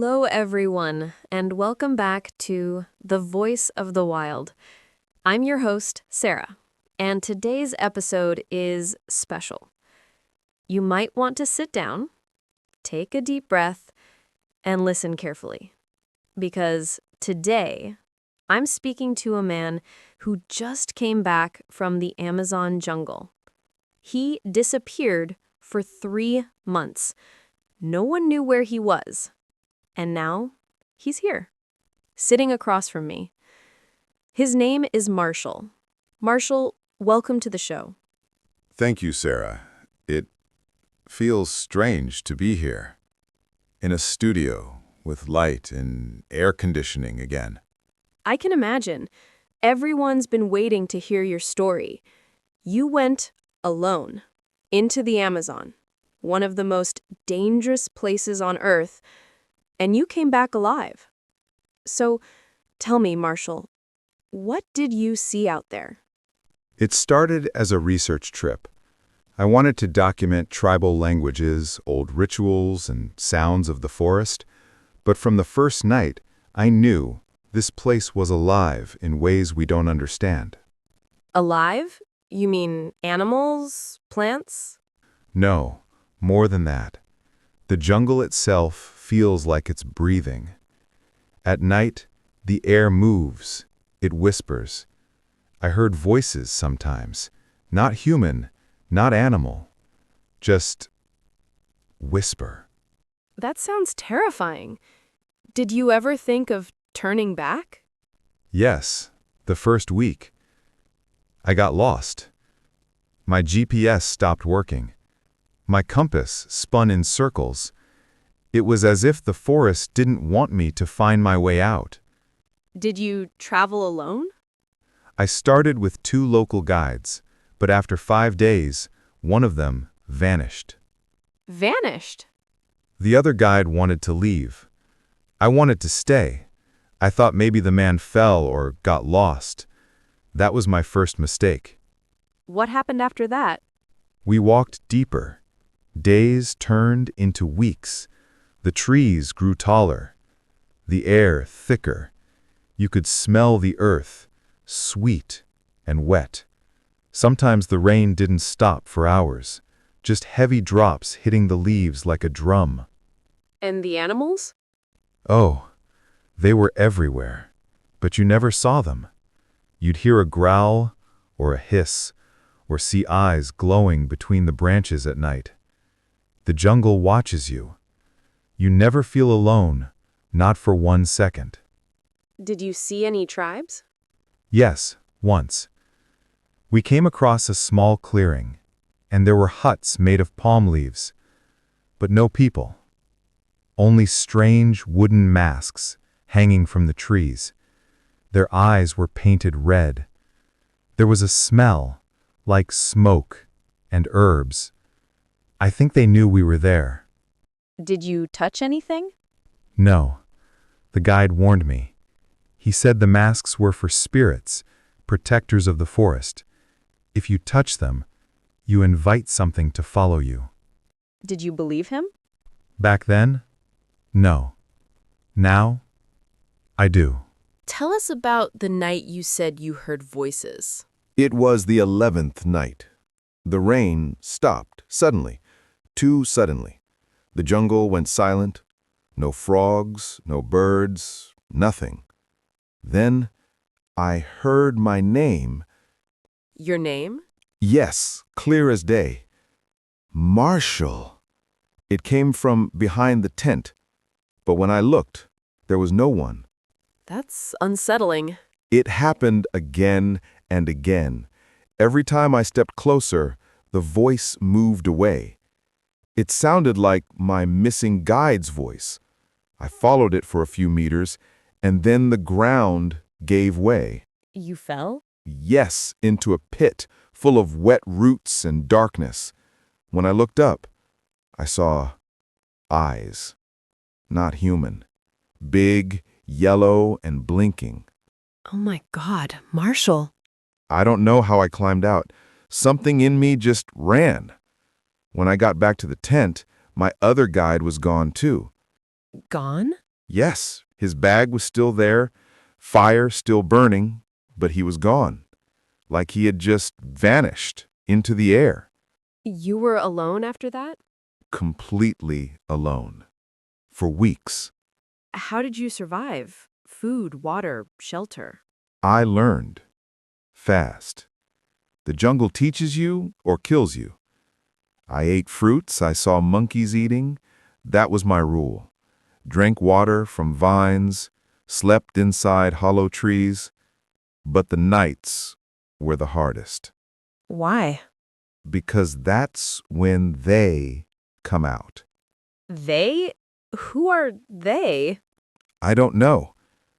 Hello, everyone, and welcome back to The Voice of the Wild. I'm your host, Sarah, and today's episode is special. You might want to sit down, take a deep breath, and listen carefully, because today I'm speaking to a man who just came back from the Amazon jungle. He disappeared for 3 months. No one knew where he was. And now, he's here, sitting across from me. His name is Marshall. Marshall, welcome to the show. Thank you, Sarah. It feels strange to be here, in a studio with light and air conditioning again. I can imagine. Everyone's been waiting to hear your story. You went alone into the Amazon, one of the most dangerous places on Earth, and you came back alive. So, tell me, Marshall, what did you see out there? It started as a research trip. I wanted to document tribal languages, old rituals, and sounds of the forest, but from the first night, I knew this place was alive in ways we don't understand. Alive? You mean animals, plants? No, more than that. The jungle itself feels like it's breathing. At night, the air moves, it whispers. I heard voices sometimes, not human, not animal, just whisper. That sounds terrifying. Did you ever think of turning back? Yes, the first week. I got lost. My GPS stopped working. My compass spun in circles. It was as if the forest didn't want me to find my way out. Did you travel alone? I started with 2 local guides, but after 5 days, one of them vanished. Vanished? The other guide wanted to leave. I wanted to stay. I thought maybe the man fell or got lost. That was my first mistake. What happened after that? We walked deeper. Days turned into weeks. The trees grew taller. The air thicker. You could smell the earth, sweet and wet. Sometimes the rain didn't stop for hours, just heavy drops hitting the leaves like a drum. And the animals? Oh, they were everywhere, but you never saw them. You'd hear a growl or a hiss, or see eyes glowing between the branches at night. The jungle watches you. You never feel alone, not for 1 second. Did you see any tribes? Yes, once. We came across a small clearing, and there were huts made of palm leaves, but no people. Only strange wooden masks hanging from the trees. Their eyes were painted red. There was a smell, like smoke and herbs. I think they knew we were there. Did you touch anything? No. The guide warned me. He said the masks were for spirits, protectors of the forest. If you touch them, you invite something to follow you. Did you believe him? Back then? No. Now? I do. Tell us about the night you said you heard voices. It was the 11th night. The rain stopped suddenly, too suddenly. The jungle went silent. No frogs, no birds, nothing. Then I heard my name. Your name? Yes, clear as day. Marshall. It came from behind the tent. But when I looked, there was no one. That's unsettling. It happened again and again. Every time I stepped closer, the voice moved away. It sounded like my missing guide's voice. I followed it for a few meters, and then the ground gave way. You fell? Yes, into a pit full of wet roots and darkness. When I looked up, I saw eyes. Not human. Big, yellow, and blinking. Oh my God, Marshall. I don't know how I climbed out. Something in me just ran. When I got back to the tent, my other guide was gone too. Gone? Yes, his bag was still there, fire still burning, but he was gone, like he had just vanished into the air, You were alone after that? completely alone. For weeks, How did you survive? Food, water, shelter. I learned fast. The jungle teaches you or kills you. I ate fruits I saw monkeys eating. That was my rule. Drank water from vines, slept inside hollow trees. But the nights were the hardest, Why? because that's when they come out. They? Who are they? I don't know.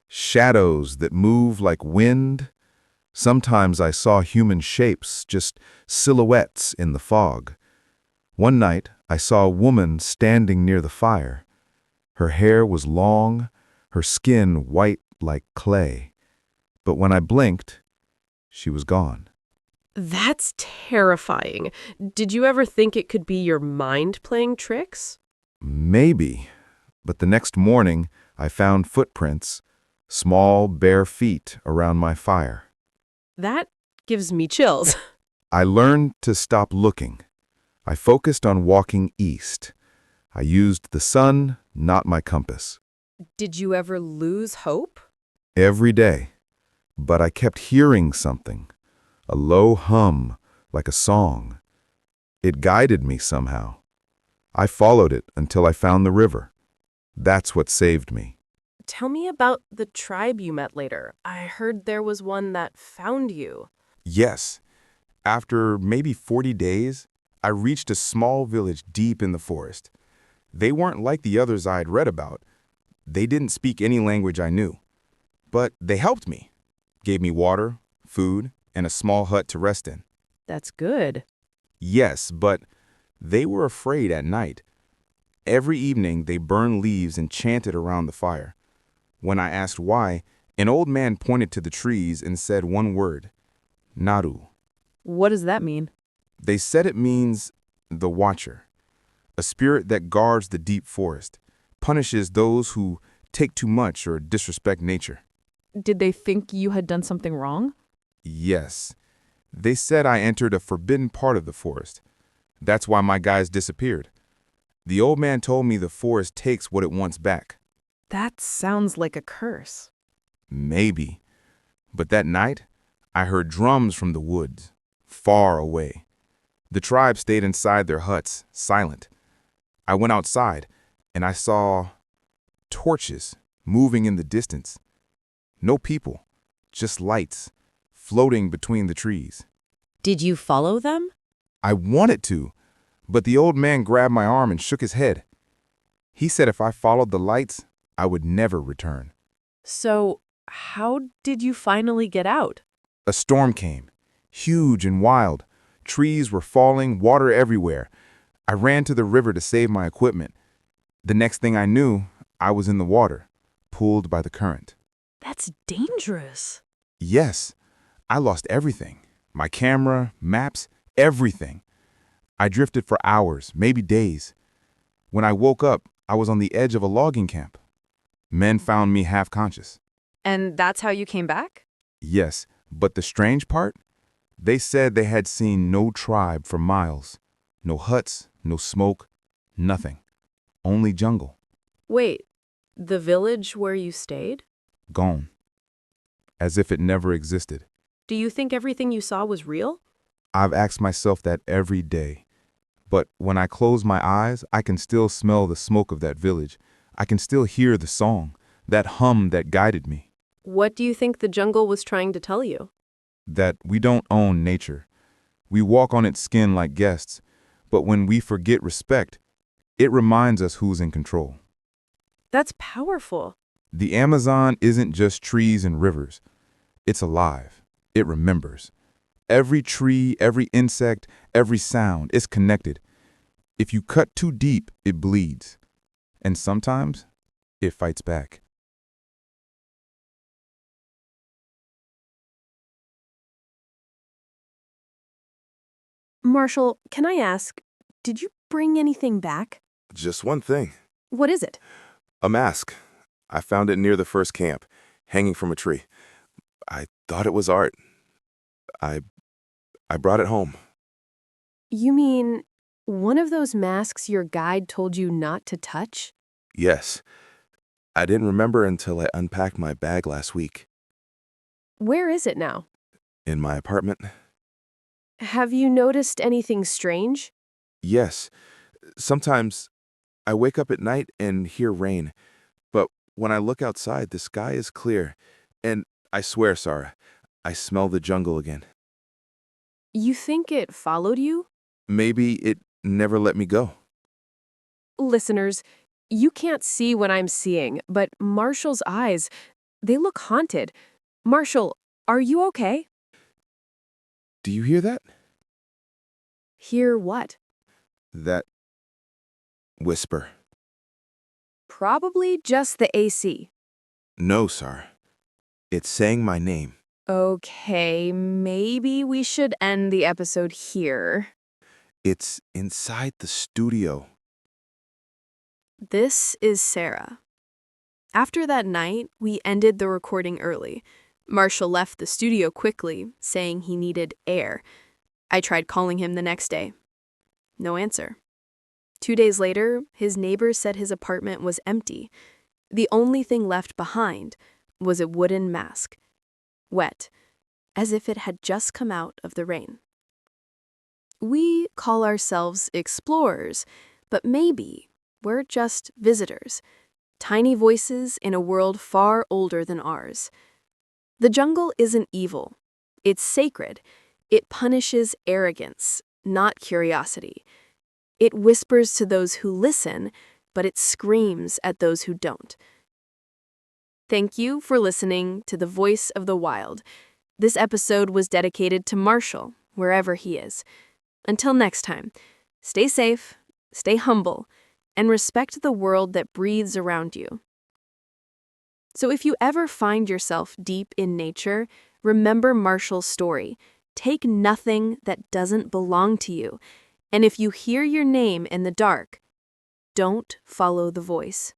Shadows that move like wind. Sometimes I saw human shapes, just silhouettes in the fog. One night, I saw a woman standing near the fire. Her hair was long, her skin white like clay. But when I blinked, she was gone. That's terrifying. Did you ever think it could be your mind playing tricks? Maybe. But the next morning, I found footprints, small, bare feet around my fire. That gives me chills. I learned to stop looking. I focused on walking east. I used the sun, not my compass. Did you ever lose hope? Every day. But I kept hearing something, a low hum, like a song. It guided me somehow. I followed it until I found the river. That's what saved me. Tell me about the tribe you met later. I heard there was one that found you. Yes. After maybe 40 days, I reached a small village deep in the forest. They weren't like the others I had read about. They didn't speak any language I knew. But they helped me, gave me water, food, and a small hut to rest in. That's good. Yes, but they were afraid at night. Every evening, they burned leaves and chanted around the fire. When I asked why, an old man pointed to the trees and said one word, Naru. What does that mean? They said it means the Watcher, a spirit that guards the deep forest, punishes those who take too much or disrespect nature. Did they think you had done something wrong? Yes, they said I entered a forbidden part of the forest. That's why my guys disappeared. The old man told me the forest takes what it wants back. That sounds like a curse. Maybe. But that night, I heard drums from the woods, far away. The tribe stayed inside their huts, silent. I went outside, and I saw torches moving in the distance. No people, just lights, floating between the trees. Did you follow them? I wanted to, but the old man grabbed my arm and shook his head. He said if I followed the lights, I would never return. So, how did you finally get out? A storm came, huge and wild. Trees were falling, water everywhere. I ran to the river to save my equipment. The next thing I knew, I was in the water, pulled by the current. That's dangerous. Yes, I lost everything. My camera, maps, everything. I drifted for hours, maybe days. When I woke up, I was on the edge of a logging camp. Men found me half-conscious. And that's how you came back? Yes, but the strange part? They said they had seen no tribe for miles. No huts, no smoke, nothing. Only jungle. Wait, the village where you stayed? Gone. As if it never existed. Do you think everything you saw was real? I've asked myself that every day. But when I close my eyes, I can still smell the smoke of that village. I can still hear the song, that hum that guided me. What do you think the jungle was trying to tell you? That we don't own nature. We walk on its skin like guests. But when we forget respect, it reminds us who's in control. That's powerful. The Amazon isn't just trees and rivers. It's alive. It remembers. Every tree, every insect, every sound is connected. If you cut too deep, it bleeds. And sometimes, it fights back. Marshall, can I ask, did you bring anything back? Just one thing. What is it? A mask. I found it near the first camp, hanging from a tree. I thought it was art. I brought it home. You mean one of those masks your guide told you not to touch? Yes. I didn't remember until I unpacked my bag last week. Where is it now? In my apartment? Have you noticed anything strange? Yes. Sometimes I wake up at night and hear rain, but when I look outside, the sky is clear, and I swear, Sara, I smell the jungle again. You think it followed you? Maybe it never let me go. Listeners, you can't see what I'm seeing, but Marshall's eyes, they look haunted. Marshall, are you okay? Do you hear that? Hear what? That whisper. Probably just the AC. No, Sara. It's saying my name. Okay, maybe we should end the episode here. It's inside the studio. This is Sara. After that night, we ended the recording early. Marshall left the studio quickly, saying he needed air. I tried calling him the next day. No answer. 2 days later, his neighbors said his apartment was empty. The only thing left behind was a wooden mask, wet, as if it had just come out of the rain. We call ourselves explorers, but maybe we're just visitors, tiny voices in a world far older than ours. The jungle isn't evil. It's sacred. It punishes arrogance, not curiosity. It whispers to those who listen, but it screams at those who don't. Thank you for listening to The Voice of the Wild. This episode was dedicated to Marshall, wherever he is. Until next time, stay safe, stay humble, and respect the world that breathes around you. So if you ever find yourself deep in nature, remember Marshall's story. Take nothing that doesn't belong to you. And if you hear your name in the dark, don't follow the voice.